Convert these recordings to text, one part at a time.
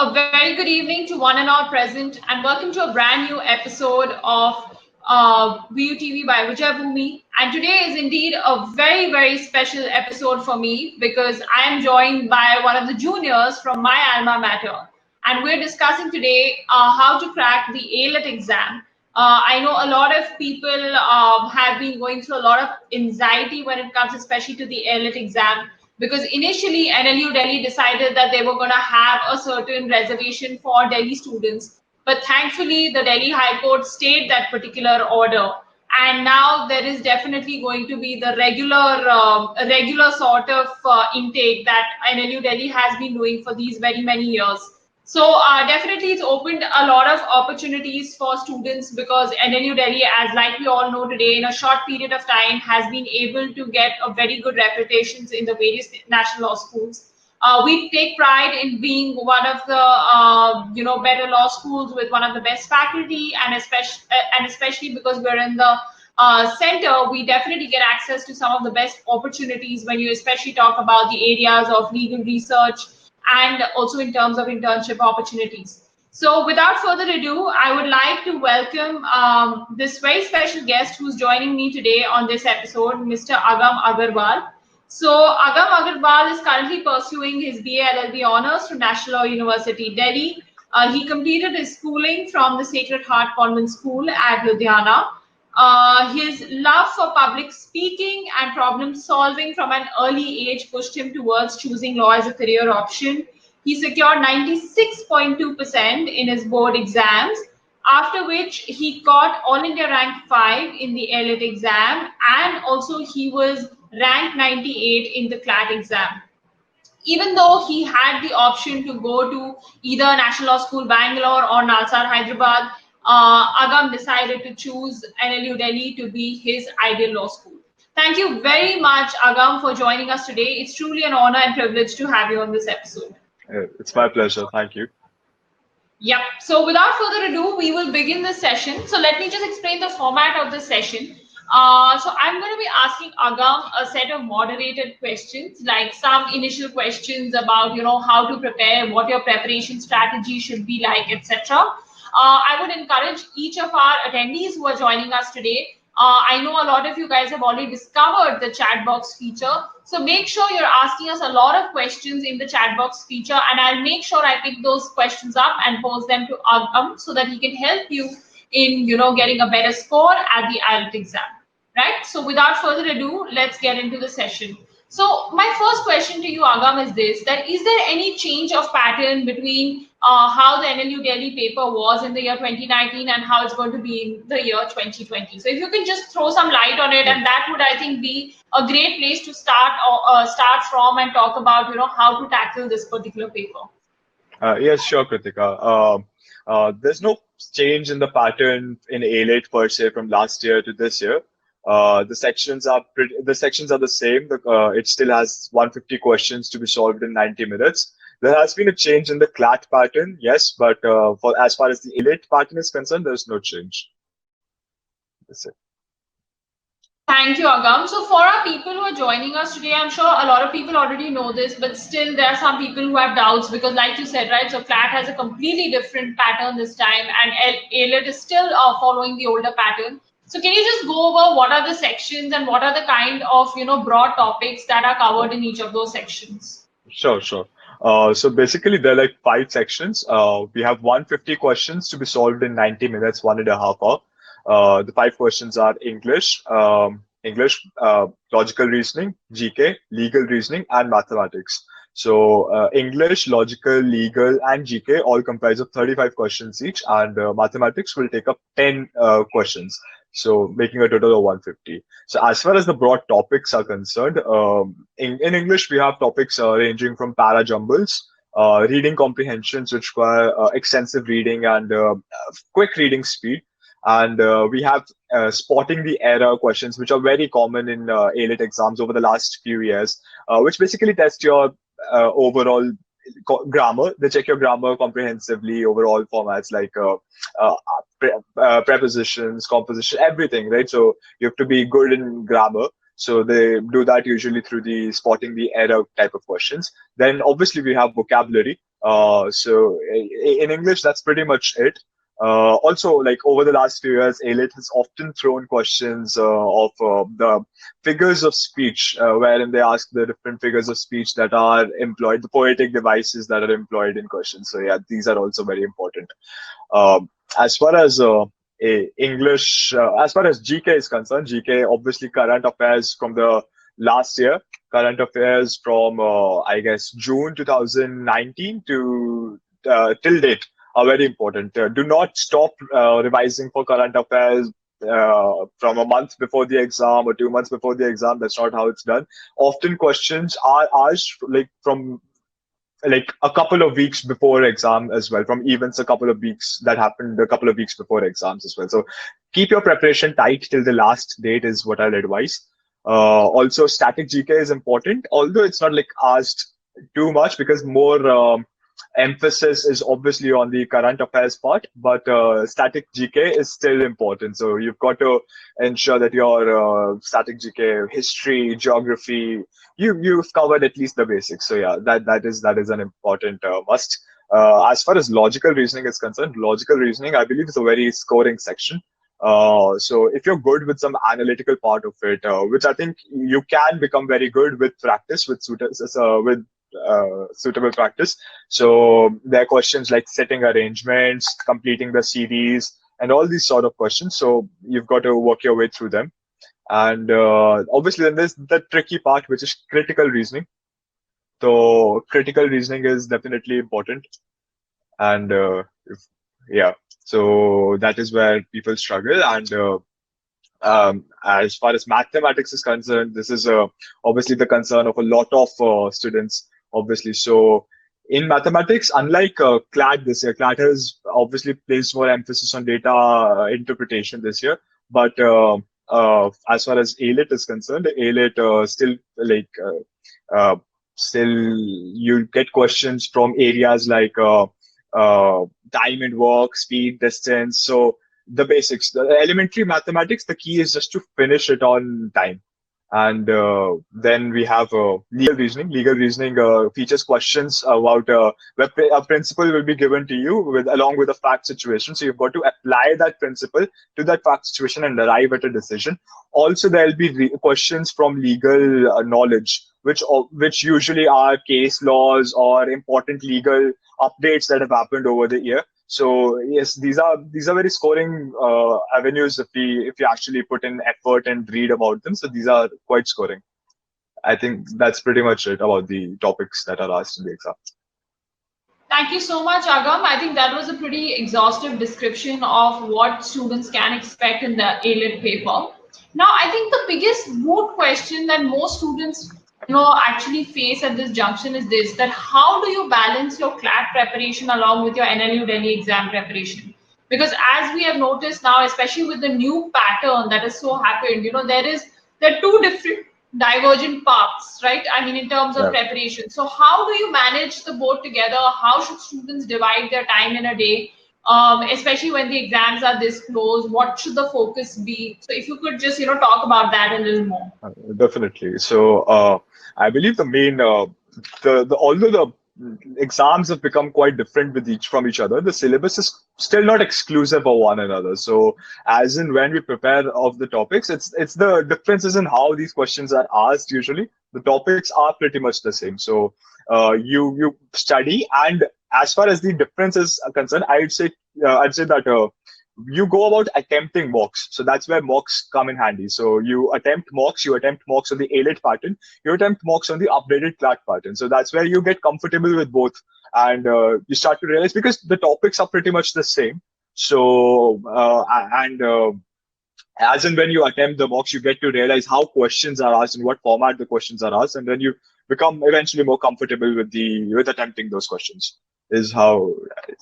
A very good evening to one and all present, and welcome to a brand new episode of VUTV by Vijay Bhumi. And today is indeed a very, very special episode for me because I am joined by one of the juniors from my alma mater. And we're discussing today how to crack the ALET exam. I know a lot of people have been going through a lot of anxiety when it comes, especially to the ALET exam, because initially NLU Delhi decided that they were going to have a certain reservation for Delhi students, but thankfully the Delhi High Court stayed that particular order, and now there is definitely going to be the regular sort of intake that NLU Delhi has been doing for these very many years. So definitely it's opened a lot of opportunities for students because NLU Delhi, as like we all know today, in a short period of time has been able to get a very good reputations in the various national law schools. We take pride in being one of the better law schools with one of the best faculty, and especially because we're in the center, we definitely get access to some of the best opportunities when you especially talk about the areas of legal research and also in terms of internship opportunities. So without further ado, I would like to welcome this very special guest who's joining me today on this episode, Mr. Agam Agarwal. So Agam Agarwal is currently pursuing his BA LLB honors from National Law University, Delhi. He completed his schooling from the Sacred Heart Convent School at Ludhiana. His love for public speaking and problem solving from an early age pushed him towards choosing law as a career option. He secured 96.2% in his board exams, after which he got All India rank 5 in the ALET exam, and also he was ranked 98 in the CLAT exam. Even though he had the option to go to either National Law School Bangalore or Nalsar Hyderabad, Agam decided to choose NLU Delhi to be his ideal law school. Thank you very much, Agam, for joining us today. It's truly an honor and privilege to have you on this episode. It's my pleasure. Thank you. Yep. So without further ado, we will begin the session. So let me just explain the format of the session. So I'm going to be asking Agam a set of moderated questions, like some initial questions about, how to prepare, what your preparation strategy should be like, etc. I would encourage each of our attendees who are joining us today. I know a lot of you guys have already discovered the chat box feature. So make sure you're asking us a lot of questions in the chat box feature, and I'll make sure I pick those questions up and pose them to Agam so that he can help you in, getting a better score at the IELTS exam. Right? So without further ado, let's get into the session. So my first question to you, Agam, is this, that is there any change of pattern between how the NLU Delhi paper was in the year 2019 and how it's going to be in the year 2020? So if you can just throw some light on it, and that would, I think, be a great place to start from and talk about, how to tackle this particular paper. Yes, sure, Kritika. There's no change in the pattern in ALET per se from last year to this year. The sections are the same. It still has 150 questions to be solved in 90 minutes. There has been a change in the CLAT pattern, yes, but for as far as the ALET pattern is concerned, there's no change. That's it. Thank you, Agam. So for our people who are joining us today, I'm sure a lot of people already know this, but still there are some people who have doubts because, like you said, right, so CLAT has a completely different pattern this time, and ALET is still following the older pattern. So can you just go over what are the sections and what are the kind of, broad topics that are covered in each of those sections? Sure. So basically, there are like 5 sections. We have 150 questions to be solved in 90 minutes, 1.5 hours. The 5 questions are English, logical reasoning, GK, legal reasoning, and mathematics. So English, logical, legal, and GK all comprise of 35 questions each, and mathematics will take up 10 questions. So making a total of 150. So as far as the broad topics are concerned, in English, we have topics ranging from para jumbles, reading comprehensions, which require extensive reading and quick reading speed. And we have spotting the error questions, which are very common in ALET exams over the last few years, which basically test your overall grammar. They check your grammar comprehensively, overall formats like prepositions, composition, everything, right? So you have to be good in grammar. So they do that usually through the spotting the error type of questions. Then obviously we have vocabulary. In English, that's pretty much it. Also, like over the last few years, AILET has often thrown questions of the figures of speech, wherein they ask the different figures of speech that are employed, the poetic devices that are employed in questions. So yeah, these are also very important. As far as English, as far as GK is concerned, GK obviously current affairs from the last year, current affairs from I guess June 2019 to till date are very important. Do not stop revising for current affairs from a month before the exam or 2 months before the exam. That's not how it's done. Often questions are asked like from like a couple of weeks before exam as well, from events a couple of weeks that happened a couple of weeks before exams as well. So keep your preparation tight till the last date is what I'll advise. Also, static GK is important, although it's not like asked too much because more emphasis is obviously on the current affairs part, but static GK is still important. So you've got to ensure that your static GK, history, geography, you've covered at least the basics. So yeah, that is an important must. As far as logical reasoning is concerned, logical reasoning I believe is a very scoring section. So if you're good with some analytical part of it, which I think you can become very good with practice, with suitable practice. So there are questions like setting arrangements, completing the series, and all these sort of questions. So you've got to work your way through them. And obviously, then there's the tricky part, which is critical reasoning. So critical reasoning is definitely important. And yeah, so that is where people struggle. And as far as mathematics is concerned, this is obviously the concern of a lot of students, obviously. So in mathematics, unlike CLAT this year, CLAT has obviously placed more emphasis on data interpretation this year. But as far as AILET is concerned, AILET still still you get questions from areas like time and work, speed, distance. So the basics, the elementary mathematics, the key is just to finish it on time. And then we have legal reasoning. Legal reasoning features questions about where a principle will be given to you with along with a fact situation. So you've got to apply that principle to that fact situation and arrive at a decision. Also, there'll be questions from legal knowledge, which usually are case laws or important legal updates that have happened over the year. So yes, these are very scoring avenues if you actually put in effort and read about them. So these are quite scoring. I think that's pretty much it about the topics that are asked in the exam. Thank you so much, Agam. I think that was a pretty exhaustive description of what students can expect in the AILET paper. Now, I think the biggest moot question that most students actually face at this junction is this, that how do you balance your CLAT preparation along with your NLU Delhi exam preparation? Because as we have noticed now, especially with the new pattern that has so happened, there are two different divergent paths, right? I mean, in terms of Yeah. preparation. So how do you manage the both together? How should students divide their time in a day? Especially when the exams are this close, what should the focus be? So if you could just, talk about that a little more. Definitely. So I believe the main the although the exams have become quite different with each other, the syllabus is still not exclusive of one another. So as in when we prepare of the topics, it's the differences in how these questions are asked. Usually, the topics are pretty much the same. So you study, and as far as the differences are concerned, I'd say that. You go about attempting mocks. So that's where mocks come in handy. So you attempt mocks on the AILET pattern, you attempt mocks on the updated CLAT pattern. So that's where you get comfortable with both. And you start to realize because the topics are pretty much the same. So, as and when you attempt the mocks, you get to realize how questions are asked and what format the questions are asked. And then you become eventually more comfortable with attempting those questions is how,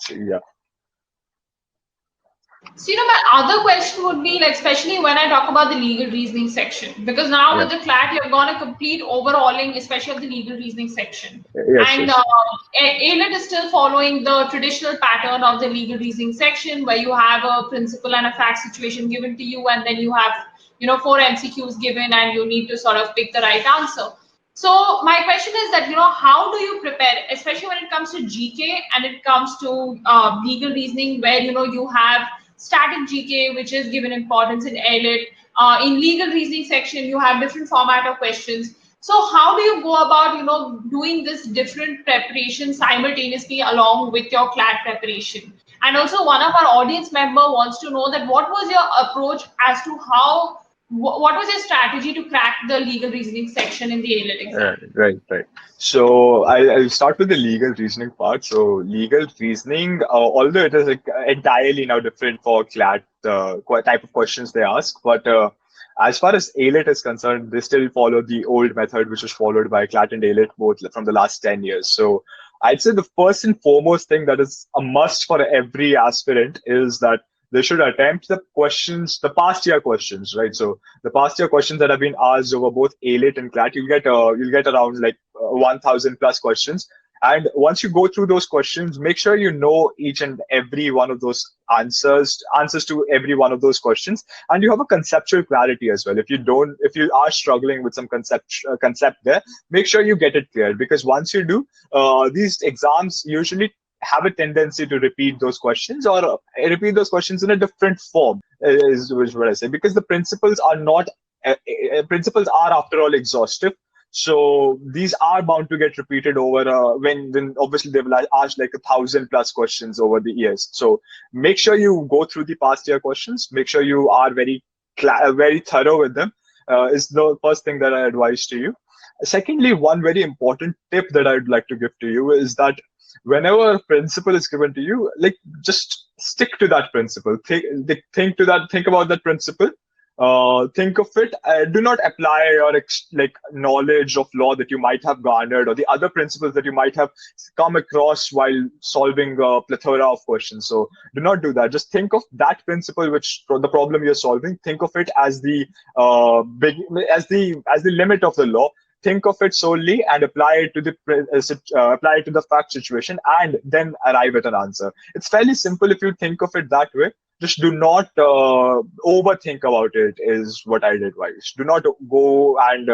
yeah. So, my other question would be like, especially when I talk about the legal reasoning section, because now Yeah. with the CLAT, you're going to complete overhauling, especially of the legal reasoning section. Yes, And yes. AILET is still following the traditional pattern of the legal reasoning section, where you have a principle and a fact situation given to you, and then you have, four MCQs given, and you need to sort of pick the right answer. So my question is that, how do you prepare, especially when it comes to GK and it comes to legal reasoning, where, you have static GK, which is given importance in AILET. In legal reasoning section, you have different format of questions. So how do you go about, doing this different preparation simultaneously along with your CLAT preparation? And also, one of our audience member wants to know that what was your approach as to how, what was your strategy to crack the legal reasoning section in the AILET exam? Right. So I'll start with the legal reasoning part. So legal reasoning, although it is like entirely now different for CLAT, type of questions they ask, but as far as AILET is concerned, they still follow the old method, which was followed by CLAT and AILET both from the last 10 years. So I'd say the first and foremost thing that is a must for every aspirant is that they should attempt the questions, the past year questions, right? So the past year questions that have been asked over both AILET and CLAT, you'll get around like 1,000 plus questions. And once you go through those questions, make sure you know each and every one of those answers to every one of those questions, and you have a conceptual clarity as well. If you are struggling with some concept there, make sure you get it cleared, because once you do, these exams usually have a tendency to repeat those questions, or repeat those questions in a different form, is what I say, because the principles are not principles are after all exhaustive. So these are bound to get repeated over when obviously they've asked like 1,000 plus questions over the years. So make sure you go through the past year questions. Make sure you are very thorough with them. Is the first thing that I advise to you. Secondly, one very important tip that I'd like to give to you is that whenever a principle is given to you, like just stick to that principle. Think about that principle. Think of it. Do not apply your like knowledge of law that you might have garnered, or the other principles that you might have come across while solving a plethora of questions. So do not do that. Just think of that principle, which the problem you're solving. Think of it as the big as the limit of the law. Think of it solely and apply it to apply it to the fact situation, and then arrive at an answer. It's fairly simple if you think of it that way. Just do not overthink about it, is what I'd advise. Do not go and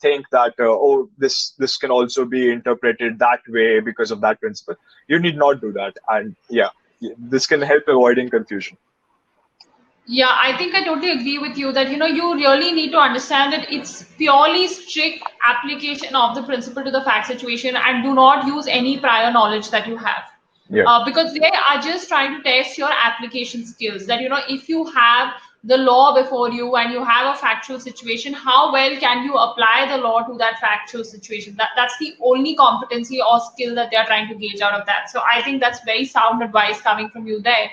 think that this can also be interpreted that way because of that principle. You need not do that, and yeah, this can help avoiding confusion. Yeah, I think I totally agree with you that you really need to understand that it's purely strict application of the principle to the fact situation, and do not use any prior knowledge that you have. Yeah, Because they are just trying to test your application skills. That if you have the law before you and you have a factual situation, how well can you apply the law to that factual situation? That's the only competency or skill that they are trying to gauge out of that. So I think that's very sound advice coming from you there.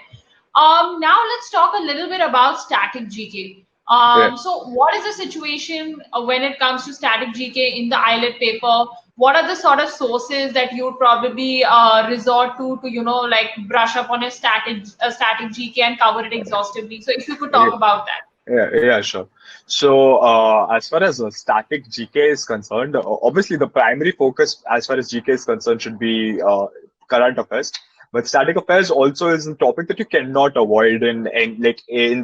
Now let's talk a little bit about static GK. yeah. So what is the situation when it comes to static GK in the IELTS paper? What are the sort of sources that you would probably resort to like brush up on a static GK and cover it exhaustively? So if you could talk about that. Yeah, sure. So, as far as static GK is concerned, obviously the primary focus as far as GK is concerned should be current affairs. But static affairs also is a topic that you cannot avoid in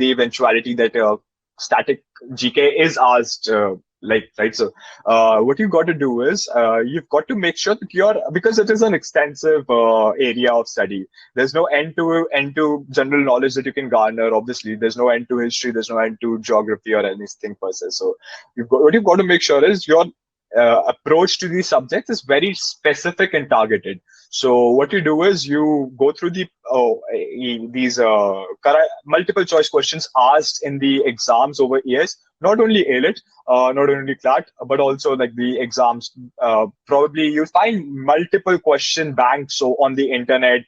the eventuality that static GK is asked. Right. So, what you've got to do is you've got to make sure that because it is an extensive area of study. There's no end to general knowledge that you can garner. Obviously, there's no end to history. There's no end to geography or anything per se. So, what you've got to make sure is your approach to these subjects is very specific and targeted. So what you do is you go through these multiple choice questions asked in the exams over years, not only AILET, not only CLAT, but also like the exams. Probably you find multiple question banks so on the internet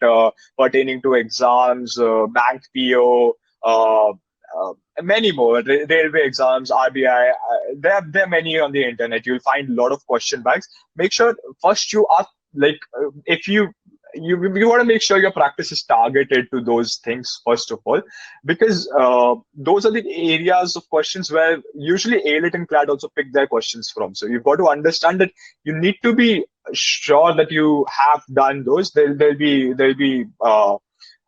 pertaining to exams, bank PO, many more, railway exams, RBI. There are many on the internet. You'll find a lot of question banks. Make sure first you are like if you want to make sure your practice is targeted to those things first of all, because those are the areas of questions where usually AILET and CLAT also pick their questions from. So you've got to understand that you need to be sure that you have done those. There'll be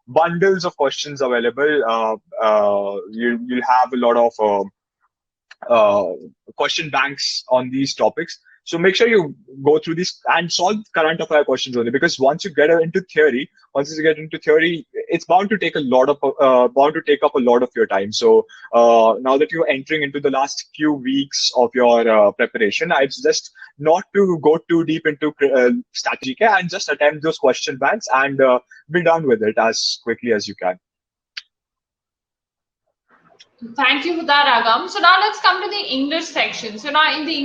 bundles of questions available. You'll have a lot of question banks on these topics. So make sure you go through these and solve current affair questions only, because once you get into theory, it's bound to take up a lot of your time. So now that you're entering into the last few weeks of your preparation, I'd suggest not to go too deep into strategy and just attempt those question banks and be done with it as quickly as you can. Thank you for that, Agam. So now let's come to the English section. So now in the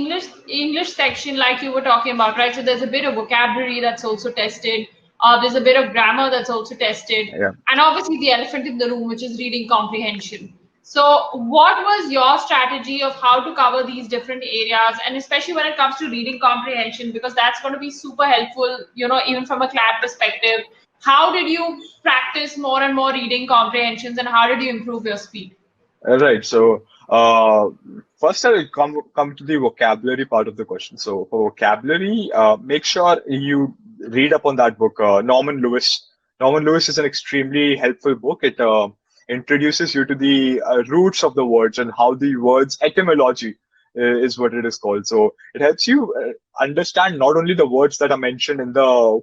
English section, like you were talking about, right? So there's a bit of vocabulary that's also tested. There's a bit of grammar that's also tested, Yeah. and obviously the elephant in the room, which is reading comprehension. So, what was your strategy of how to cover these different areas, and especially when it comes to reading comprehension, because that's going to be super helpful, even from a CLAT perspective. How did you practice more and more reading comprehensions, and how did you improve your speed? Right. So first, I will come to the vocabulary part of the question. So for vocabulary, make sure you read up on that book, Norman Lewis. Norman Lewis is an extremely helpful book. It introduces you to the roots of the words and how the words etymology is what it is called. So it helps you understand not only the words that are mentioned in the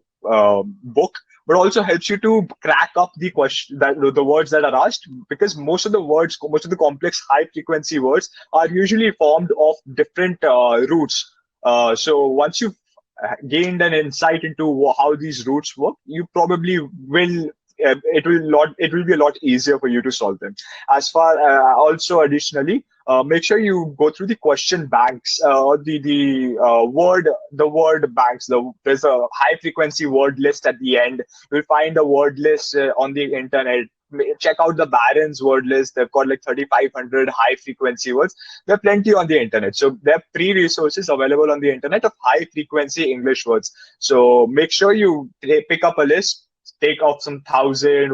book, but also helps you to crack up the question that the words that are asked, because most of the complex high frequency words are usually formed of different roots. So once you've gained an insight into how these roots work, you probably will. It will be a lot easier for you to solve them. As far also additionally, make sure you go through the question banks, the word banks. There's a high frequency word list at the end. You'll find the word list on the internet. Check out the Barron's word list. They've got like 3,500 high frequency words. There are plenty on the internet. So there are free resources available on the internet of high frequency English words. So make sure you pick up a list, take off some 2,000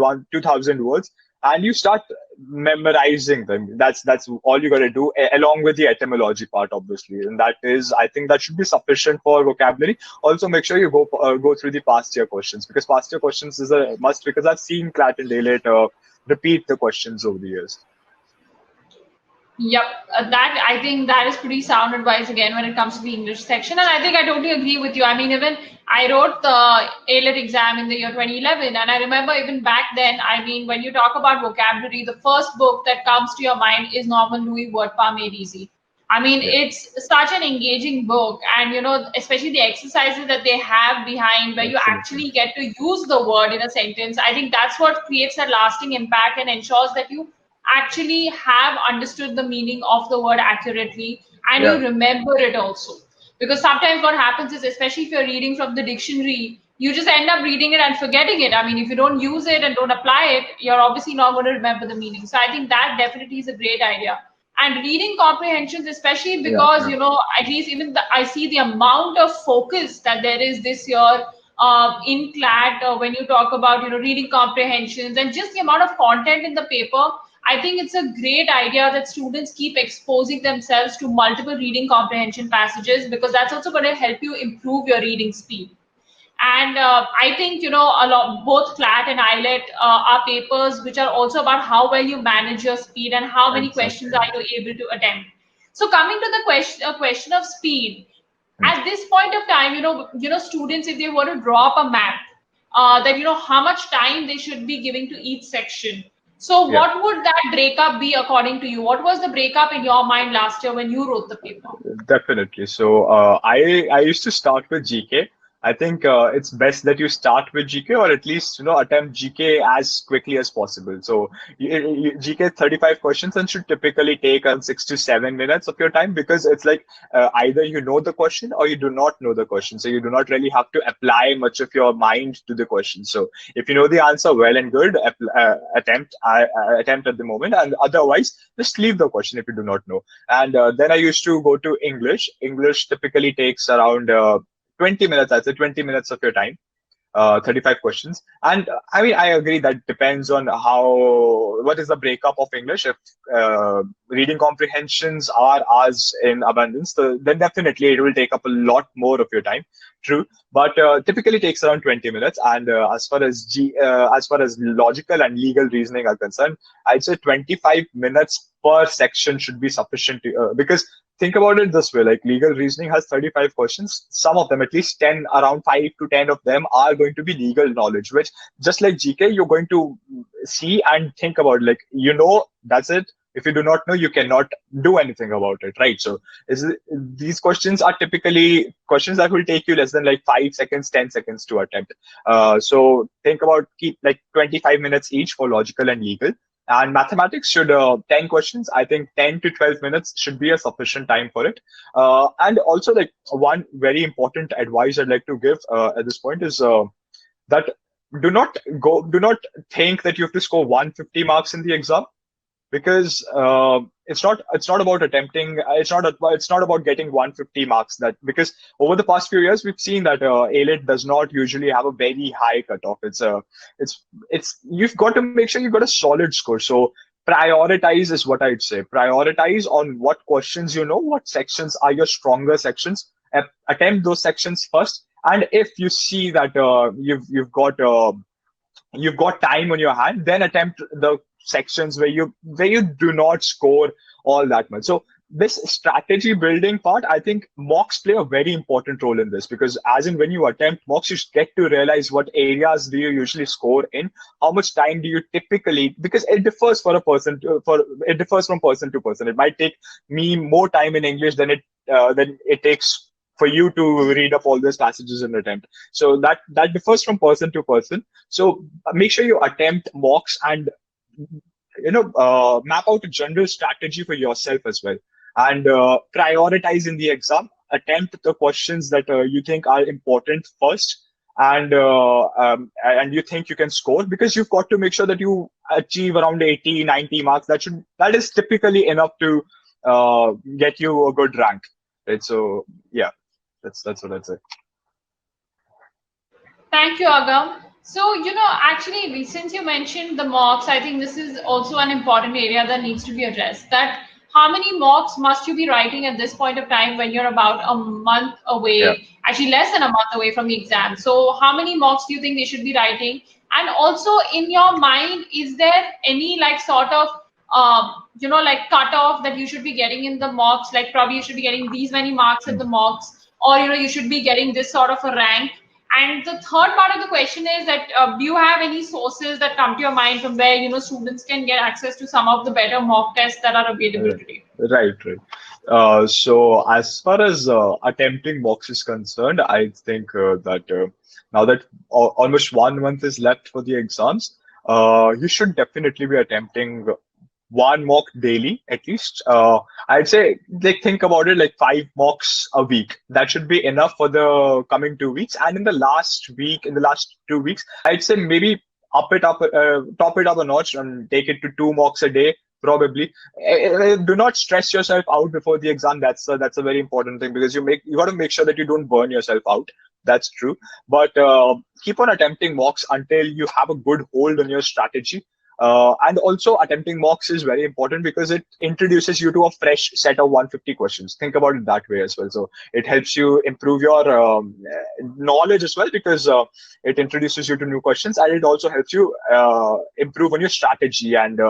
words, and you start memorizing them. That's all you got to do, along with the etymology part, obviously. And I think that should be sufficient for vocabulary. Also, make sure you go through the past year questions, because past year questions is a must, because I've seen CLAT and Daylight repeat the questions over the years. Yep, that I think that is pretty sound advice again when it comes to the English section, and I think I totally agree with you. I mean, even I wrote the A-Lit exam in the year 2011, and I remember even back then. I mean, when you talk about vocabulary, the first book that comes to your mind is Norman Louis Word Palm Made Easy. I mean, Yeah, it's such an engaging book, and especially the exercises that they have behind where you absolutely. actually get to use the word in a sentence. I think that's what creates a lasting impact and ensures that you actually have understood the meaning of the word accurately and you Yeah, remember it also. Because sometimes what happens is, especially if you're reading from the dictionary, you just end up reading it and forgetting it. I mean, if you don't use it and don't apply it, you're obviously not going to remember the meaning. So I think that definitely is a great idea. And reading comprehensions, especially yeah, because, yeah. at least even I see the amount of focus that there is this year in CLAT when you talk about, reading comprehensions and just the amount of content in the paper. I think it's a great idea that students keep exposing themselves to multiple reading comprehension passages, because that's also going to help you improve your reading speed. And I think, a lot, both CLAT and IELT are papers which are also about how well you manage your speed and how many questions Exactly. are you able to attempt. So coming to the question of speed, Hmm. at this point of time, students, if they want to draw up a map, that how much time they should be giving to each section. So Yeah. what would that breakup be according to you? What was the breakup in your mind last year when you wrote the paper? Definitely. So I used to start with GK. I think it's best that you start with GK, or at least attempt GK as quickly as possible. So GK 35 questions and should typically take around 6 to 7 minutes of your time, because it's like either you know the question or you do not know the question. So you do not really have to apply much of your mind to the question. So if you know the answer, well and good, attempt at the moment, and otherwise just leave the question if you do not know. And then I used to go to English. English typically takes around 20 minutes, I'd say 20 minutes of your time, 35 questions. And I mean, I agree that depends on what is the breakup of English. If reading comprehensions are as in abundance, then definitely it will take up a lot more of your time. True, but typically takes around 20 minutes. And as far as logical and legal reasoning are concerned, I'd say 25 minutes per section should be sufficient because think about it this way, like legal reasoning has 35 questions. Some of them, at least 10, around 5 to 10 of them are going to be legal knowledge, which just like GK, you're going to see and think about, like, that's it. If you do not know, you cannot do anything about it, right? So these questions are typically questions that will take you less than like 5 seconds, 10 seconds to attempt. So think about, keep like 25 minutes each for logical and legal. And mathematics should 10 questions. I think 10 to 12 minutes should be a sufficient time for it. And also, like, one very important advice I'd like to give at this point is that do not think that you have to score 150 marks in the exam, because it's not about attempting, it's not about getting 150 marks. That because over the past few years we've seen that ALET does not usually have a very high cutoff. It's you've got to make sure you've got a solid score. So prioritize is what I'd say. Prioritize on what questions, what sections are your stronger sections. Attempt those sections first, and if you see that you've got time on your hand, then attempt the sections where you do not score all that much. So this strategy building part, I think mocks play a very important role in this, because as in when you attempt mocks, you get to realize what areas do you usually score in, how much time do you typically, because it differs it differs from person to person. It might take me more time in English than it takes for you to read up all these passages and attempt. So that differs from person to person. So make sure you attempt mocks and map out a general strategy for yourself as well, and prioritize in the exam. Attempt the questions that you think are important first, and you think you can score, because you've got to make sure that you achieve around 80, 90 marks. That is typically enough to get you a good rank, right? So yeah, that's what I'd say. Thank you, Agam. So, actually, since you mentioned the mocks, I think this is also an important area that needs to be addressed. That how many mocks must you be writing at this point of time when you're about a month Yeah. away, actually less than a month away from the exam? So, how many mocks do you think they should be writing? And also, in your mind, is there any like sort of like cutoff that you should be getting in the mocks? Like probably you should be getting these many marks in the mocks, or you should be getting this sort of a rank. And the third part of the question is that do you have any sources that come to your mind from where students can get access to some of the better mock tests that are available Right, today? right. So as far as attempting mocks is concerned, I think that now that almost 1 month is left for the exams, you should definitely be attempting one mock daily at least. I'd say, like, think about it like 5 mocks a week. That should be enough for the coming 2 weeks. And in the last 2 weeks, I'd say maybe top it up a notch and take it to 2 mocks a day. Probably. Do not stress yourself out before the exam. That's a very important thing, because you got to make sure that you don't burn yourself out. That's true. But keep on attempting mocks until you have a good hold on your strategy. And also, attempting mocks is very important because it introduces you to a fresh set of 150 questions. Think about it that way as well. So it helps you improve your knowledge as well, because it introduces you to new questions, and it also helps you improve on your strategy, and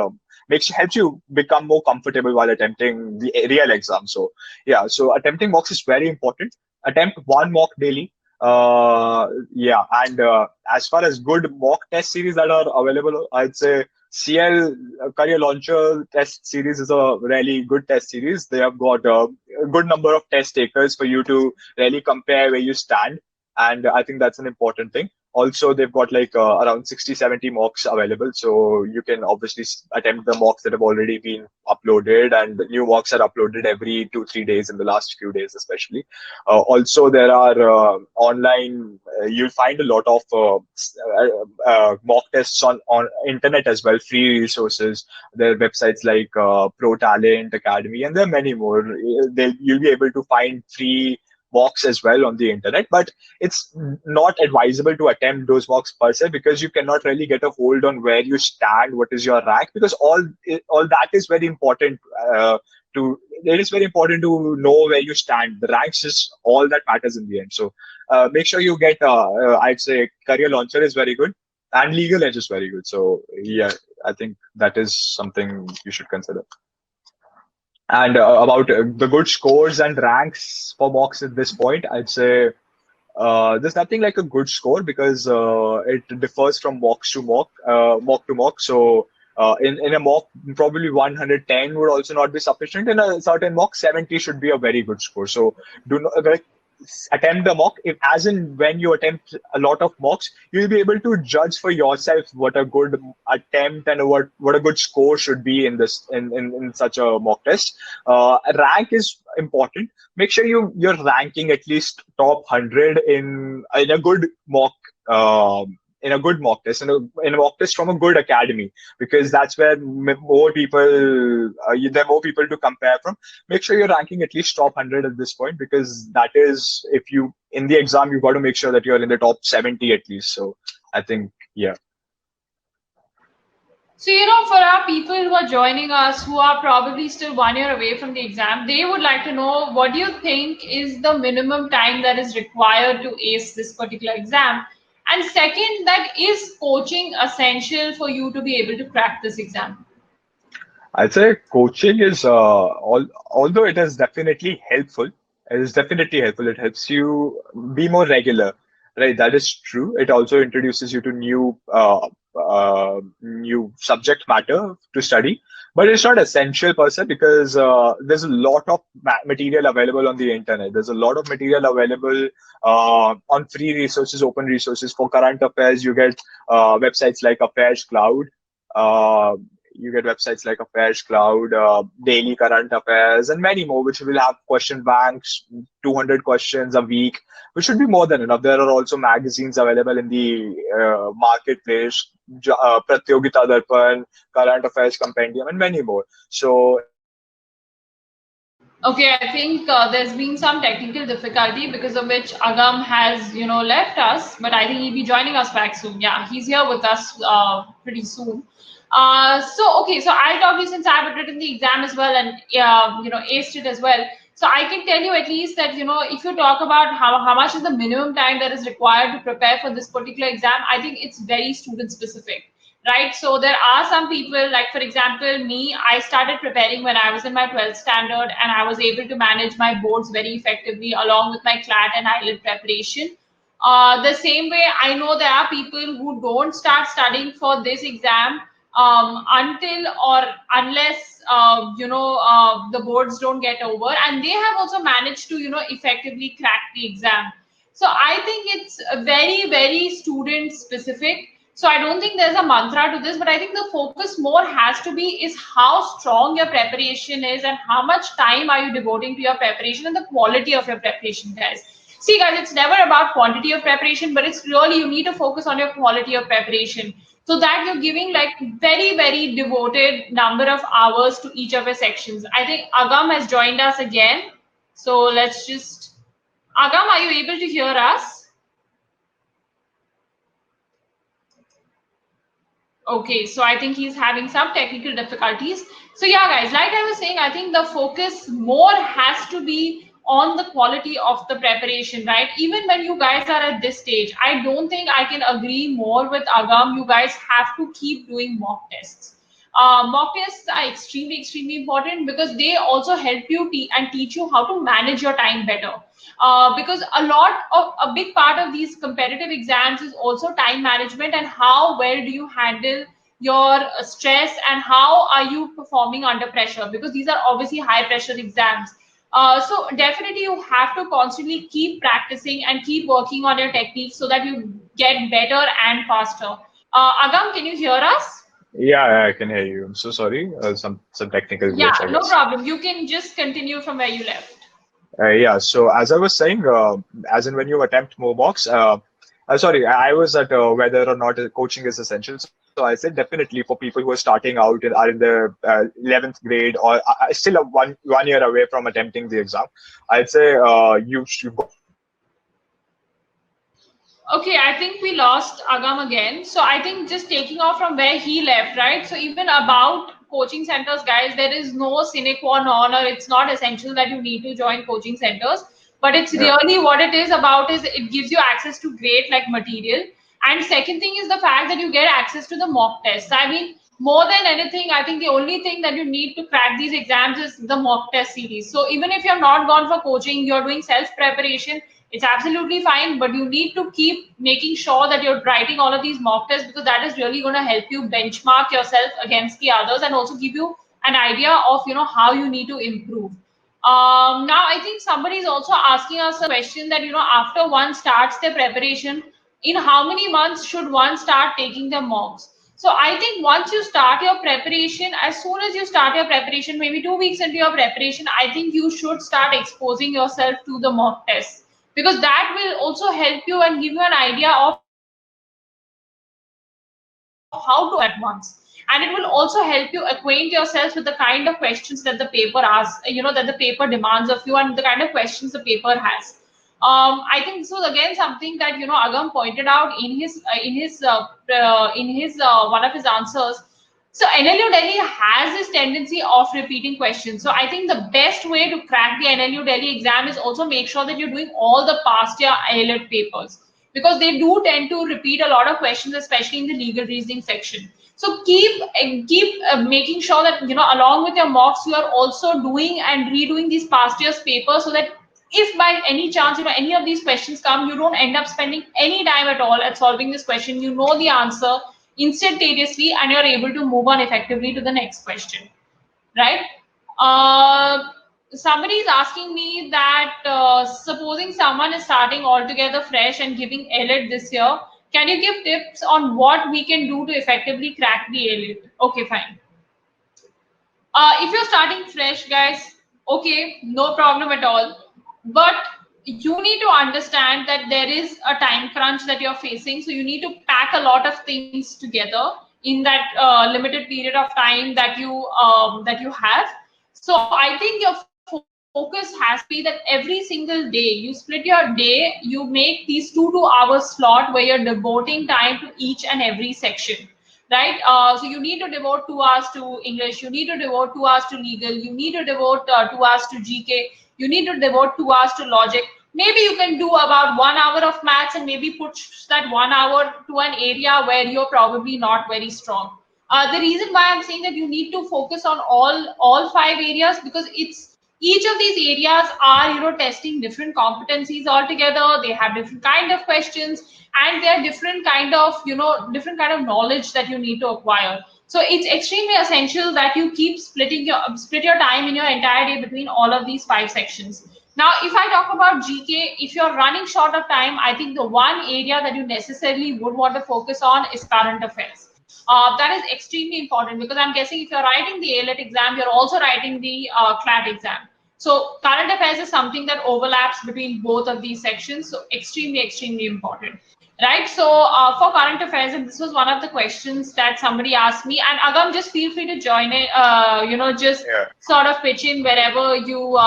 helps you become more comfortable while attempting the real exam. So yeah, so attempting mocks is very important. Attempt one mock daily. Yeah, and as far as good mock test series that are available, I'd say CL Career Launcher test series is a really good test series. They have got a good number of test takers for you to really compare where you stand, and I think that's an important thing. Also, they've got like around 60, 70 mocks available. So you can obviously attempt the mocks that have already been uploaded, and the new mocks are uploaded every 2, 3 days in the last few days, especially. Also, there are online, you'll find a lot of mock tests on internet as well, free resources. There are websites like Pro Talent Academy, and there are many more. You'll be able to find free mocks as well on the internet, but it's not advisable to attempt those mocks per se, because you cannot really get a hold on where you stand, what is your rank, because all that is very important. It is very important to know where you stand. The ranks is all that matters in the end. So make sure you get. I'd say Career Launcher is very good, and Legal Edge is very good. So yeah, I think that is something you should consider. And about the good scores and ranks for mocks at this point, I'd say there's nothing like a good score because it differs from mocks to mock to mock. So in a mock, probably 110 would also not be sufficient. In a certain mock, 70 should be a very good score. So do not attempt the mock. If as in when you attempt a lot of mocks, you'll be able to judge for yourself what a good attempt and what a good score should be in this in such a mock test. Rank is important. Make sure you're ranking at least top 100 in a good mock in a good mock test in a mock test from a good academy, because that's where more people there are more people to compare from. Make sure you're ranking at least top 100 at this point, because that is, if you in the exam you've got to make sure that you're in the top 70 at least. So I think, yeah. So, for our people who are joining us who are probably still 1 year away from the exam, they would like to know, what do you think is the minimum time that is required to ace this particular exam? And second, that is coaching essential for you to be able to crack this exam? I'd say coaching is although it is definitely helpful. It is definitely helpful. It helps you be more regular, right? That is true. It also introduces you to new subject matter to study, but it's not essential per se, because there's a lot of material available on the internet. There's a lot of material available on free resources, open resources. For current affairs, you get websites like Affairs Cloud. Uh, you get websites like Affairs Cloud, Daily Current Affairs, and many more, which will have question banks, 200 questions a week, which should be more than enough. There are also magazines available in the marketplace, Pratyogita Darpan, Current Affairs Compendium, and many more. So Okay, I think there's been some technical difficulty because of which Agam has, left us, but I think he'll be joining us back soon. Yeah, he's here with us pretty soon. So I'll talk to you since I've written the exam as well and, aced it as well. So I can tell you at least that, if you talk about how much is the minimum time that is required to prepare for this particular exam, I think it's very student specific, right? So there are some people, like for example, me, I started preparing when I was in my 12th standard, and I was able to manage my boards very effectively along with my CLAT and IELTS preparation. The same way, I know there are people who don't start studying for this exam until or unless the boards don't get over, and they have also managed to effectively crack the exam. So I think it's very, very student specific. So I don't think there's a mantra to this, but I think the focus more has to be is how strong your preparation is and how much time are you devoting to your preparation and the quality of your preparation, guys. See, guys, it's never about quantity of preparation, but it's really you need to focus on your quality of preparation, so that you're giving like very, very devoted number of hours to each of your sections. I think Agam has joined us again. So let's just, Agam, are you able to hear us? Okay, so I think he's having some technical difficulties. So yeah, guys, like I was saying, I think the focus more has to be on the quality of the preparation, right? Even when you guys are at this stage, I don't think I can agree more with Agam. You guys have to keep doing mock tests. Mock tests are extremely, extremely important because they also help you and teach you how to manage your time better. Because a big part of these competitive exams is also time management and how well do you handle your stress and how are you performing under pressure, because these are obviously high pressure exams. So definitely you have to constantly keep practicing and keep working on your techniques so that you get better and faster. Agam, can you hear us? yeah, I can hear you. I'm so sorry. Some technical Yeah, glitch, I no guess. problem. You can just continue from where you left. Yeah, so as I was saying, as in when you attempt more mocks, sorry, I was at whether or not coaching is essential. So I said definitely for people who are starting out and are in the 11th grade or still one year away from attempting the exam. I'd say you've got Okay, I think we lost Agam again. So I think just taking off from where he left, right? So even about coaching centers, guys, there is no sine qua non, or it's not essential that you need to join coaching centers. But it's yeah. really what it is about is it gives you access to great like material. And second thing is the fact that you get access to the mock tests. I mean, more than anything, I think the only thing that you need to crack these exams is the mock test series. So even if you're not gone for coaching, you're doing self preparation, it's absolutely fine. But you need to keep making sure that you're writing all of these mock tests, because that is really going to help you benchmark yourself against the others and also give you an idea of how you need to improve. Now I think somebody is also asking us a question that after one starts their preparation, in how many months should one start taking the mocks? So I think once you start your preparation, as soon as you start your preparation, maybe 2 weeks into your preparation, I think you should start exposing yourself to the mock tests, because that will also help you and give you an idea of how to at once. And it will also help you acquaint yourself with the kind of questions that the paper asks, that the paper demands of you, and the kind of questions the paper has. I think this was again something that Agam pointed out in his one of his answers. So NLU Delhi has this tendency of repeating questions. So I think the best way to crack the NLU Delhi exam is also make sure that you're doing all the past year IELTS papers, because they do tend to repeat a lot of questions, especially in the legal reasoning section. So keep making sure that along with your mocks, you are also doing and redoing these past year's papers, so that if by any chance any of these questions come, you don't end up spending any time at all at solving this question. You know the answer instantaneously, and you're able to move on effectively to the next question, right? Somebody is asking me that supposing someone is starting altogether fresh and giving AILET this year, can you give tips on what we can do to effectively crack the AILET? Okay, fine. If you're starting fresh, guys, okay, no problem at all. But you need to understand that there is a time crunch that you're facing. So you need to pack a lot of things together in that limited period of time that you have. So I think your focus has to be that every single day you split your day, you make these 2 to 2 hours slot where you're devoting time to each and every section, right? So you need to devote 2 hours to English, you need to devote 2 hours to legal, you need to devote 2 hours to GK, you need to devote 2 hours to logic. Maybe you can do about 1 hour of maths and maybe push that 1 hour to an area where you're probably not very strong. The reason why I'm saying that you need to focus on all 5 areas, because it's each of these areas are testing different competencies altogether. They have different kind of questions, and they're different kind of different kind of knowledge that you need to acquire. So it's extremely essential that you keep split your time in your entire day between all of these 5 sections. Now if I talk about GK, if you're running short of time, I think the one area that you necessarily would want to focus on is current affairs. That is extremely important, because I'm guessing if you're writing the AILET exam, you're also writing the CLAT exam. So current affairs is something that overlaps between both of these sections. So extremely important, right? So for current affairs, and this was one of the questions that somebody asked me, and Agam, just feel free to join it, just sort of pitch in wherever you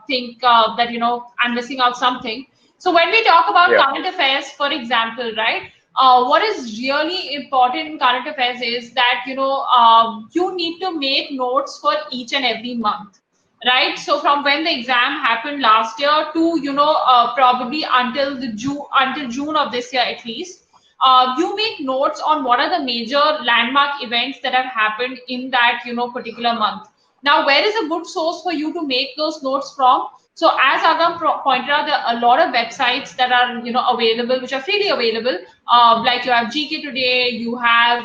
think that I'm missing out something. So when we talk about current affairs, for example, right, what is really important in current affairs is that you need to make notes for each and every month, right? So from when the exam happened last year to probably until June of this year at least, you make notes on what are the major landmark events that have happened in that particular month. Now, where is a good source for you to make those notes from? So as Agam pointed out, there are a lot of websites that are available, which are freely available. Like you have GK Today, you have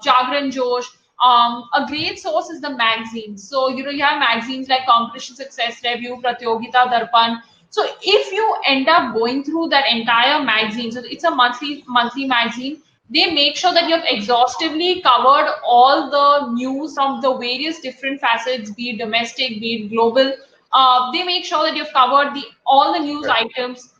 Jagran Josh. A great source is the magazines. So you have magazines like Competition Success Review, Pratyogita Darpan. So if you end up going through that entire magazine, so it's a monthly magazine, they make sure that you have exhaustively covered all the news from the various different facets, be it domestic, be it global. They make sure that you've covered all the news items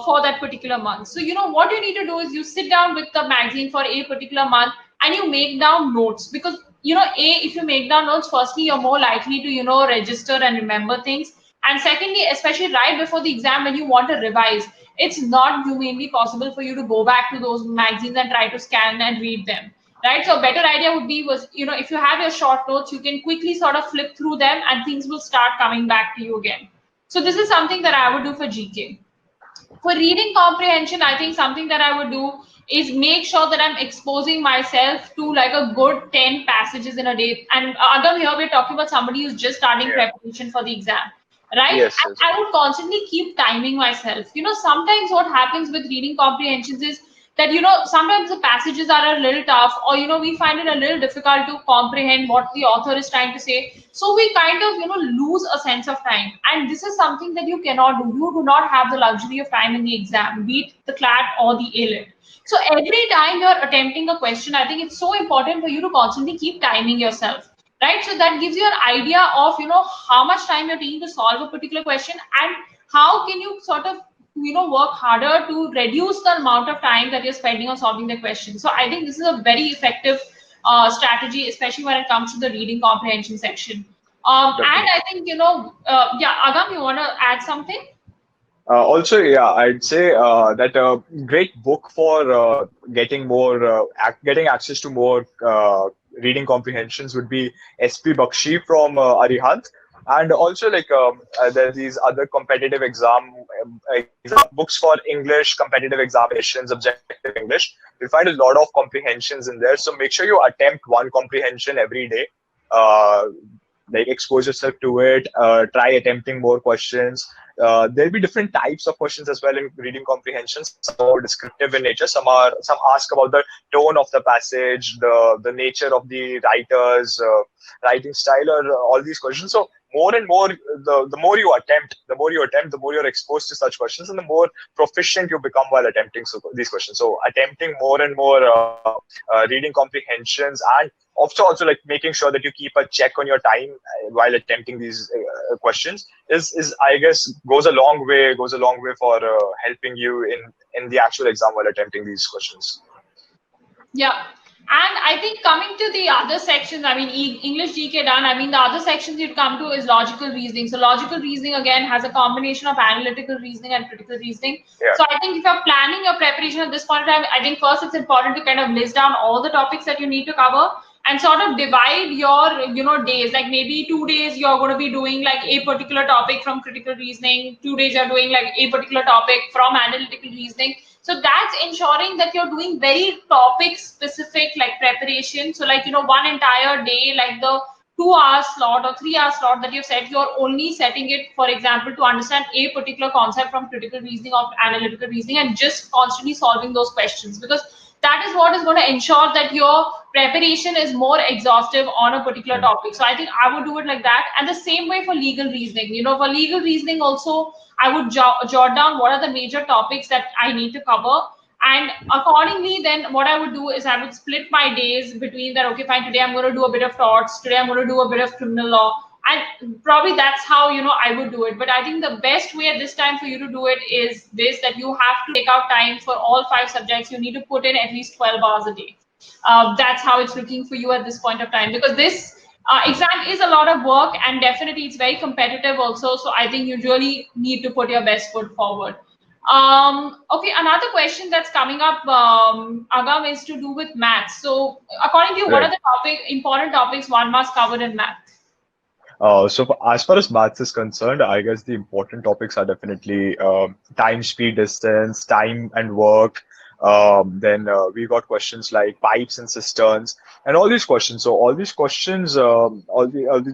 for that particular month. So what you need to do is you sit down with the magazine for a particular month and you make down notes, because if you make down notes, firstly you're more likely to register and remember things, and secondly, especially right before the exam when you want to revise, it's not humanly possible for you to go back to those magazines and try to scan and read them, right? So a better idea would be if you have your short notes, you can quickly sort of flip through them and things will start coming back to you again. So this is something that I would do for GK. For reading comprehension, I think something that I would do is make sure that I'm exposing myself to like a good 10 passages in a day. And Agam, here we're talking about somebody who's just starting Yeah. preparation for the exam, right? Yes. And Yes. I would constantly keep timing myself. Sometimes what happens with reading comprehensions is that, sometimes the passages are a little tough, or, we find it a little difficult to comprehend what the author is trying to say. So we kind of, lose a sense of time. And this is something that you cannot do. You do not have the luxury of time in the exam, be it the CLAT or the ALET. So every time you're attempting a question, I think it's so important for you to constantly keep timing yourself, right? So that gives you an idea of, how much time you're taking to solve a particular question, and how can you sort of, work harder to reduce the amount of time that you're spending on solving the question. So I think this is a very effective strategy, especially when it comes to the reading comprehension section. And Definitely. I think, yeah, Agam, you want to add something? Also, yeah, I'd say that a great book for getting access to more reading comprehensions would be S.P. Bakshi from Arihant, and also like there are these other competitive exam books for English competitive examinations, objective English. You'll find a lot of comprehensions in there, so make sure you attempt one comprehension every day. Uh, like expose yourself to it, try attempting more questions. There'll be different types of questions as well in reading comprehension. Some are more descriptive in nature. Some ask about the tone of the passage, the nature of the writer's writing style, or all these questions. So more and more, the more you attempt, the more you're exposed to such questions, and the more proficient you become while attempting these questions. So attempting more and more reading comprehensions, and also like making sure that you keep a check on your time while attempting these questions is I guess goes a long way for helping you in the actual exam while attempting these questions. Yeah. And I think coming to the other sections, I mean, English GK done. I mean, the other sections you'd come to is logical reasoning. So logical reasoning again has a combination of analytical reasoning and critical reasoning. Yeah. So I think if you're planning your preparation at this point in time, I think first it's important to kind of list down all the topics that you need to cover and sort of divide your, days. Like maybe 2 days you're going to be doing like a particular topic from critical reasoning. 2 days you're doing like a particular topic from analytical reasoning. So that's ensuring that you're doing very topic specific like preparation. So like, one entire day, like the 2 hour slot or 3 hour slot that you've set, you're only setting it, for example, to understand a particular concept from critical reasoning or analytical reasoning, and just constantly solving those questions, because that is what is going to ensure that your preparation is more exhaustive on a particular Mm. topic. So I think I would do it like that. And the same way for legal reasoning. For legal reasoning also, I would jot down what are the major topics that I need to cover. And accordingly, then what I would do is I would split my days between that. Okay, fine. Today I'm going to do a bit of torts. Today I'm going to do a bit of criminal law. And probably that's how, I would do it. But I think the best way at this time for you to do it is this, that you have to take out time for all 5 subjects. You need to put in at least 12 hours a day. That's how it's looking for you at this point of time, because this exam is a lot of work, and definitely it's very competitive also. So I think you really need to put your best foot forward. Okay, another question that's coming up, Agam, is to do with maths. So according to you, what are Right. the important topics one must cover in math? As far as maths is concerned, I guess the important topics are definitely time, speed, distance, time and work. Then we got questions like pipes and cisterns, and all these questions. So all these questions,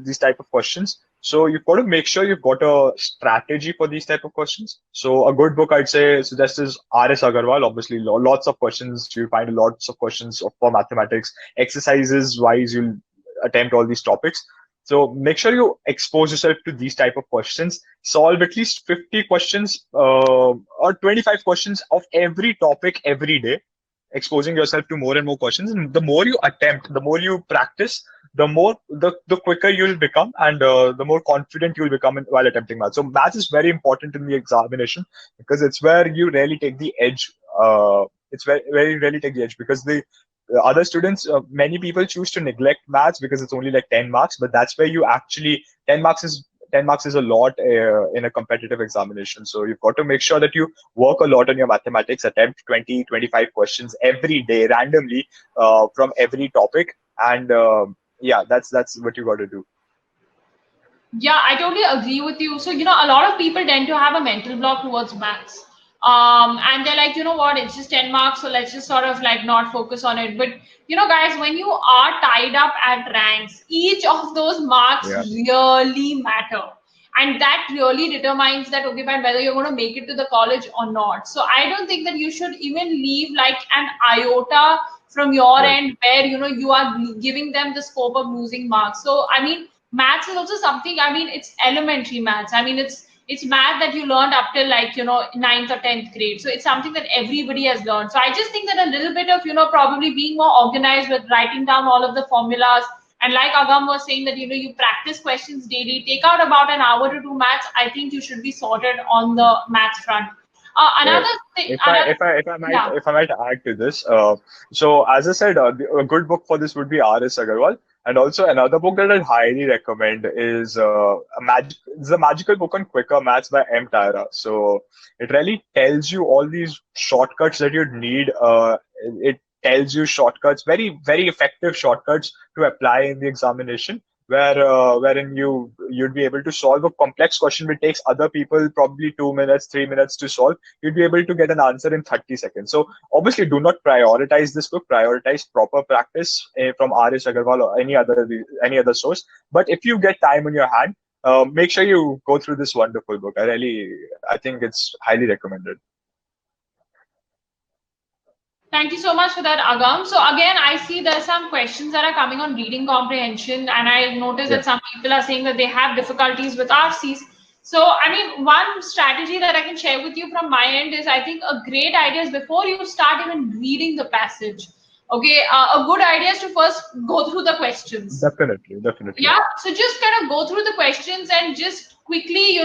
these type of questions. So you've got to make sure you've got a strategy for these type of questions. So a good book I'd say suggest is R.S. Agarwal. Obviously, lots of questions. You'll find lots of questions for mathematics. Exercises wise, you'll attempt all these topics. So make sure you expose yourself to these type of questions. Solve at least 50 questions or 25 questions of every topic every day, exposing yourself to more and more questions. And the more you attempt, the more you practice, the quicker you'll become, and the more confident you'll become while attempting math. So math is very important in the examination because it's where you really take the edge. It's very rarely take the edge because the other students, many people choose to neglect maths because it's only like 10 marks, but that's where you actually 10 marks is a lot in a competitive examination. So you've got to make sure that you work a lot on your mathematics, attempt 20-25 questions every day randomly from every topic, and yeah, that's what you got to do. Yeah, I totally agree with you. So, a lot of people tend to have a mental block towards maths. And they're like, you know what, it's just 10 marks, so let's just sort of like not focus on it. But guys, when you are tied up at ranks, each of those marks Yeah. really matter. And that really determines that, okay, fine, whether you're going to make it to the college or not. So I don't think that you should even leave like an iota from your Right. end where, you are giving them the scope of losing marks. So, I mean, maths is also something, I mean, it's elementary maths. I mean, it's math that you learned up till like ninth or 10th grade, so it's something that everybody has learned. So I just think that a little bit of probably being more organized with writing down all of the formulas, and like Agam was saying that you practice questions daily, take out about an hour to do maths. I think you should be sorted on the maths front. Right. Another thing, If I another if I if I might yeah. if I might add to this, so as I said, a good book for this would be R.S. Agarwal, and also another book that I'd highly recommend is It's the Magical Book on Quicker Maths by M. Tyra. So it really tells you all these shortcuts that you'd need. It tells you shortcuts, very very effective shortcuts to apply in the examination, wherein you'd be able to solve a complex question which takes other people probably 2 minutes, 3 minutes to solve. You'd be able to get an answer in 30 seconds. So obviously, do not prioritize this book. Prioritize proper practice from R.S. Agarwal or any other source. But if you get time on your hand, make sure you go through this wonderful book. I think it's highly recommended. Thank you so much for that, Agam. So again, I see there's some questions that are coming on reading comprehension, and I noticed Yeah, that some people are saying that they have difficulties with RCs. So, I mean, one strategy that I can share with you from my end is, I think a great idea is before you start even reading the passage. Okay, a good idea is to first go through the questions. definitely, definitely. Yeah, so just kind of go through the questions and just quickly,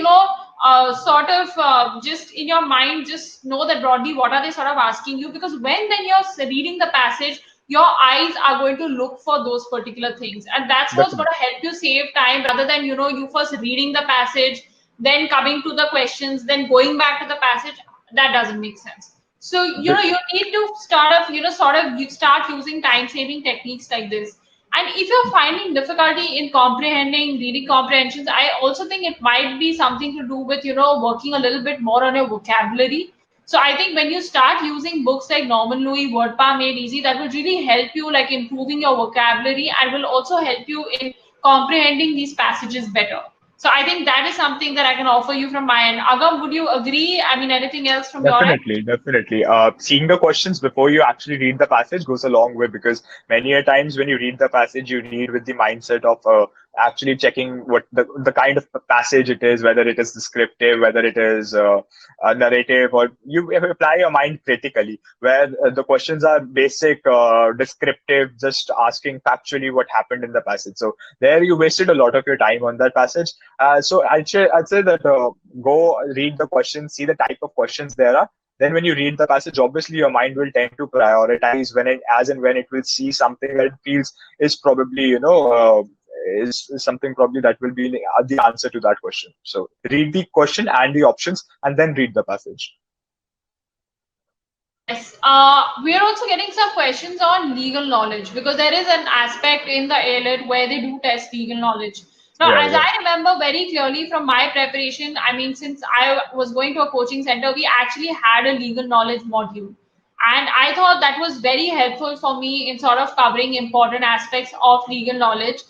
sort of just in your mind, just know that broadly what are they sort of asking you, because when then you're reading the passage, your eyes are going to look for those particular things, and that's what's going Definitely. to help you save time rather than you first reading the passage, then coming to the questions, then going back to the passage. That doesn't make sense. So De- you need to start of sort of you start using time saving techniques like this. And if you're finding difficulty in comprehending reading comprehensions, I also think it might be something to do with, working a little bit more on your vocabulary. So I think when you start using books like Norman Louis, WordPad Made Easy, that will really help you like improving your vocabulary and will also help you in comprehending these passages better. So I think that is something that I can offer you from my end. Agam, would you agree? I mean, anything else from your end? Definitely, definitely. Seeing the questions before you actually read the passage goes a long way, because many a times when you read the passage, you read with the mindset of actually checking what the kind of passage it is, whether it is descriptive, whether it is a narrative, or you apply your mind critically, where the questions are basic, descriptive, just asking factually what happened in the passage. So there you wasted a lot of your time on that passage. So I'd say that go read the questions, see the type of questions there are. Then when you read the passage, obviously your mind will tend to prioritize as and when it will see something that it feels is probably, is something probably that will be the answer to that question. So read the question and the options and then read the passage. Yes, we are also getting some questions on legal knowledge because there is an aspect in the ALED where they do test legal knowledge. Now, Yeah, as yeah. I remember very clearly from my preparation, I mean, since I was going to a coaching center, we actually had a legal knowledge module. And I thought that was very helpful for me in sort of covering important aspects of legal knowledge,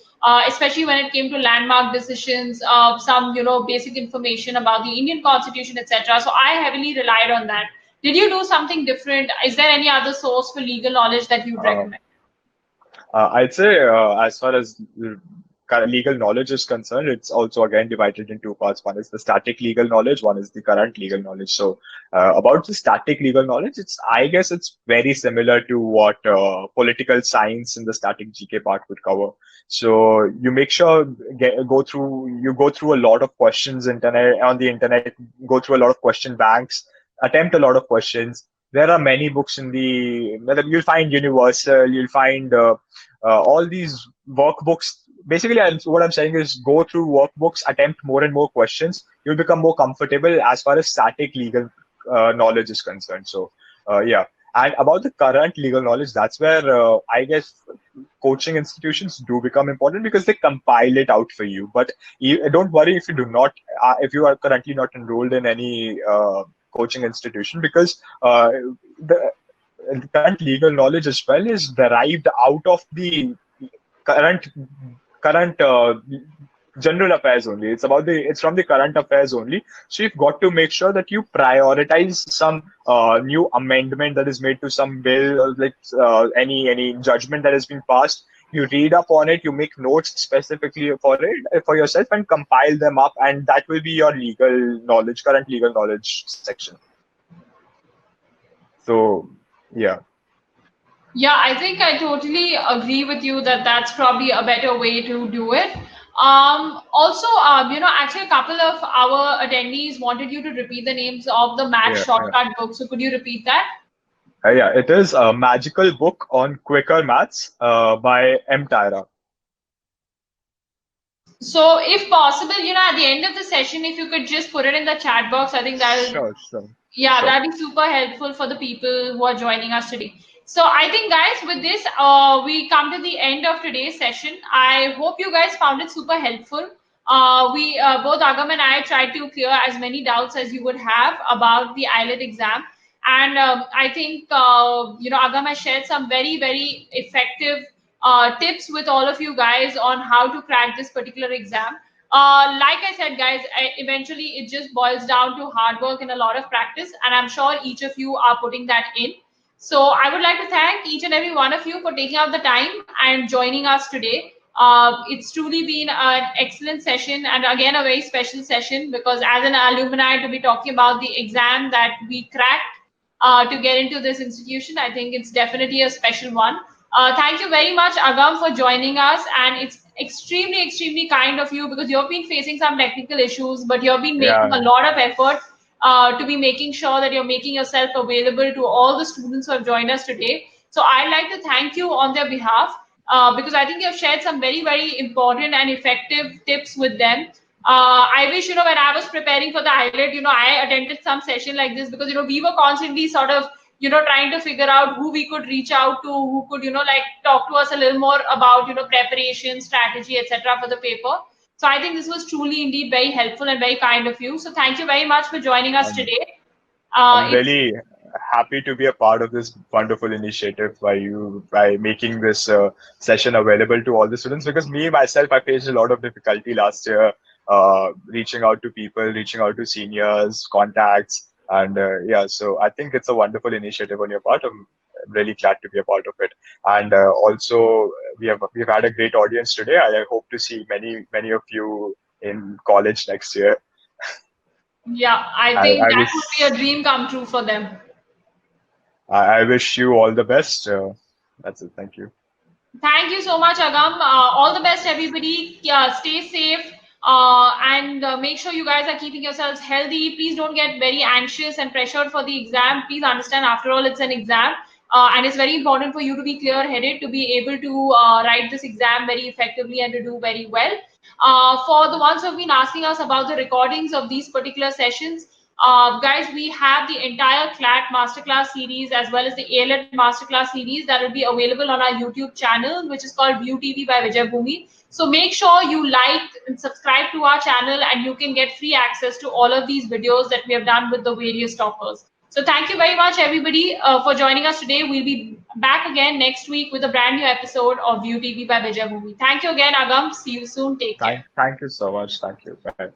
especially when it came to landmark decisions, some, basic information about the Indian Constitution, etc. So I heavily relied on that. Did you do something different? Is there any other source for legal knowledge that you'd Uh, recommend? I'd say, as far as legal knowledge is concerned, it's also again divided in two parts. One is the static legal knowledge, one is the current legal knowledge. So, about the static legal knowledge, I guess it's very similar to what political science in the static GK part would cover. So you make sure go through a lot of questions on the internet, go through a lot of question banks, attempt a lot of questions. There are many books you'll find Universal, you'll find all these workbooks. Basically, what I'm saying is go through workbooks, attempt more and more questions. You'll become more comfortable as far as static legal knowledge is concerned. So, yeah. And about the current legal knowledge, that's where I guess coaching institutions do become important because they compile it out for you. But don't worry if you do not, if you are currently not enrolled in any coaching institution, because the current legal knowledge as well is derived out of the current current general affairs only. It's from the current affairs only. So you've got to make sure that you prioritize some new amendment that is made to some bill, or like any judgment that has been passed. You read up on it, you make notes specifically for it for yourself, and compile them up, and that will be your current legal knowledge section. So yeah. Yeah, I think I totally agree with you that that's probably a better way to do it. Also, actually, a couple of our attendees wanted you to repeat the names of the Math Yeah, yeah. Shortcut book. So could you repeat that? Yeah, it is a magical book on quicker maths by M. Tyra. So if possible, at the end of the session, if you could just put it in the chat box, I think that'll, Sure, sure, yeah, sure. that'd be super helpful for the people who are joining us today. So I think, guys, with this, we come to the end of today's session. I hope you guys found it super helpful. We both Agam and I tried to clear as many doubts as you would have about the IELTS exam, and I think Agam has shared some very very effective tips with all of you guys on how to crack this particular exam. Like I said, guys, eventually it just boils down to hard work and a lot of practice, and I'm sure each of you are putting that in. So I would like to thank each and every one of you for taking out the time and joining us today. It's truly been an excellent session, and again a very special session, because as an alumni to be talking about the exam that we cracked to get into this institution, I think it's definitely a special one. Thank you very much, Agam, for joining us, and it's extremely, extremely kind of you, because you've been facing some technical issues, but you've been making Yeah, a lot of effort to be making sure that you're making yourself available to all the students who have joined us today. So I'd like to thank you on their behalf, because I think you've shared some very, very important and effective tips with them. I wish, when I was preparing for the IELTS, I attended some session like this, because, we were constantly sort of, trying to figure out who we could reach out to, who could, like talk to us a little more about, preparation, strategy, etc. for the paper. So I think this was truly indeed very helpful and very kind of you. So thank you very much for joining us I'm, today. I'm It's really happy to be a part of this wonderful initiative by making this session available to all the students, because me myself, I faced a lot of difficulty last year reaching out to people, reaching out to seniors, contacts, and yeah, so I think it's a wonderful initiative on your part. I'm really glad to be a part of it, and also we've had a great audience today. I hope to see many of you in college next year. Yeah, I I, think I that wish would be a dream come true for them. I wish you all the best. That's it. Thank you. Thank you so much, Agam. All the best, everybody. Yeah, stay safe, and make sure you guys are keeping yourselves healthy. Please don't get very anxious and pressured for the exam. Please understand, after all, it's an exam, and it's very important for you to be clear-headed, to be able to write this exam very effectively and to do very well. For the ones who have been asking us about the recordings of these particular sessions, guys, we have the entire CLAT Masterclass series as well as the ALET Masterclass series that will be available on our YouTube channel, which is called View TV by Vijay Bhumi. So make sure you like and subscribe to our channel, and you can get free access to all of these videos that we have done with the various toppers. So thank you very much, everybody, for joining us today. We'll be back again next week with a brand new episode of View TV by Vijay Bhumi. Thank you again, Agam. See you soon. Take care. Thank you so much. Thank you. Bye.